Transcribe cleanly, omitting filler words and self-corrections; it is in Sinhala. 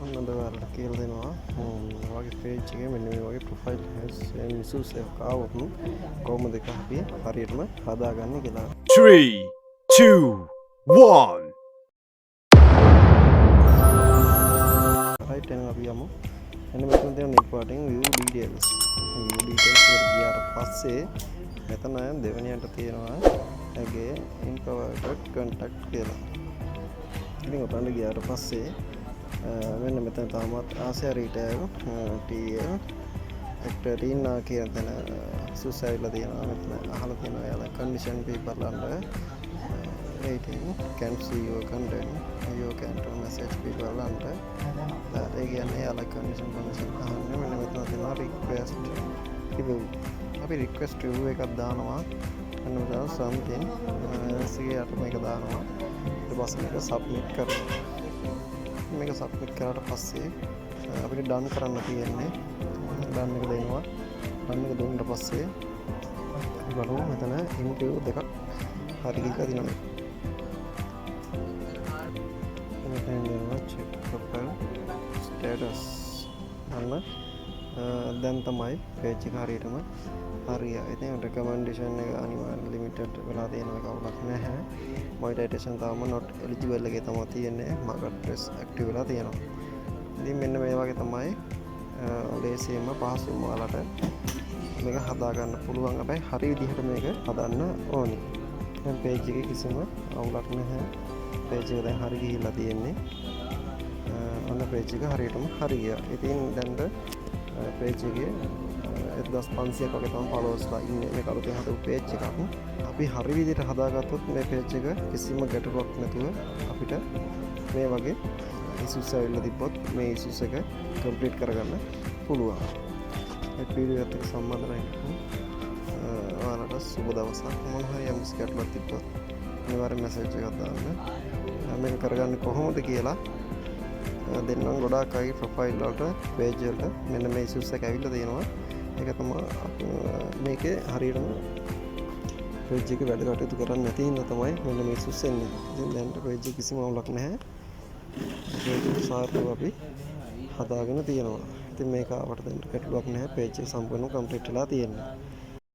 ඔන්න ඔයාලට කියලා දෙනවා වගේ පේජ් එකේ මෙන්න මේ වගේ ප්‍රොෆයිල් ඉෂුස් එකක් ආවොත් කොහොමද ඒක අපි හරියටම හදාගන්නේ කියලා. 3, 2, 1. right එහෙනම් අපි යමු. එන්න මෙතන තියෙන important view details. view details එකට ගියාට පස්සේ මෙතන දෙවෙනියට තියෙනවා ඇගේ introverted contact කියලා. ඉතින් ඔතනට ගියාට පස්සේ මෙන්න මෙතන තාමත් ආසියා රීටේල් TL එක්ටරීනා කියන තැන සුසයිඩ්ලා තියෙනවා. මෙතන අහලා තියෙනවා යාලා condition people under 18 can see your content you can message people under that ඒ කියන්නේ යාලා condition අහන්නේ. මෙන්න මෙතන තියෙනවා request review. අපි request review එකක් දානවා. මෙන්න මෙතන something ගේ යට මේක දානවා. ඊට පස්සේ මේක submit කරනවා. මේක සබ්මිට් කරාට පස්සේ අපිට ඩන් කරන්න තියෙන්නේ ඩන් එක දෙනවා. ඩන් එක දුන්නාට පස්සේ අපි බලමු මෙතන ඉන්ටර්විව් දෙකක් හරි ගිහලා තියෙනවා. මෙතන දෙනවා check profile status අන්න දැන් තමයි page එක හරියටම හරියයි. ඉතින් recommendation එක අනිවාර්යෙන් limited වෙලා තියෙනවා කවුලක් නැහැ. monetization තාම not eligible එකේ තමයි තියෙන්නේ. marketplace active වෙලා තියෙනවා. ඉතින් මෙන්න මේ වගේ තමයි ලේසියෙන්ම පහසුවෙන්ම ඔයාලට මේක හදා ගන්න පුළුවන්. හැබැයි හරි විදිහට මේක හදන්න ඕනි. දැන් page එකේ කිසිම අවුලක් නැහැ. page එක දැන් හරි ගිහිල්ලා තියෙන්නේ. ඔන්න page එක හරියටම හරි ගියා. ඉතින් දැන් page එකේ 1500ක් වගේ තමයි followers ඉන්නේ. මේක අලුතෙන් හදපු page එකක්. අපි හරි විදිහට හදාගත්තොත් මේ page එක කිසිම ගැටලුවක් නැතුව අපිට මේ වගේ issues ඇවිල්ලා තිබ්බොත් මේ issues එක complete කරගන්න පුළුවන්. මේ වීඩියෝ එකත් එක්ක සම්බන්ධ වෙන්න ඔයාලට සුබ දවසක්. මොන හරි යම්කිසි ගැටලුවක් තිබ්බොත් අනිවාර්යෙන් message එකක් දාන්න. මේක කරගන්නේ කොහොමද කියලා දෙන්නම් ගොඩාක් අය ප්‍රොෆයිල් වලට page වලට මෙන්න මේ issues එක ඇවිල්ලා තියෙනවා. ඒක තමයි මේකේ හරියටම page එක වැඩ කටයුතු කරන්නේ නැති හින්දා තමයි මෙන්න මේ issues එන්නේ. ඉතින් දැන් page එක කිසිම අවුලක් නැහැ. page එක සාර්ථකව අපි හදාගෙන තියෙනවා. ඉතින් මේක ආවට දැන් ගැටලුවක් නැහැ. page එක සම්පූර්ණයෙන් complete වෙලා තියෙනවා.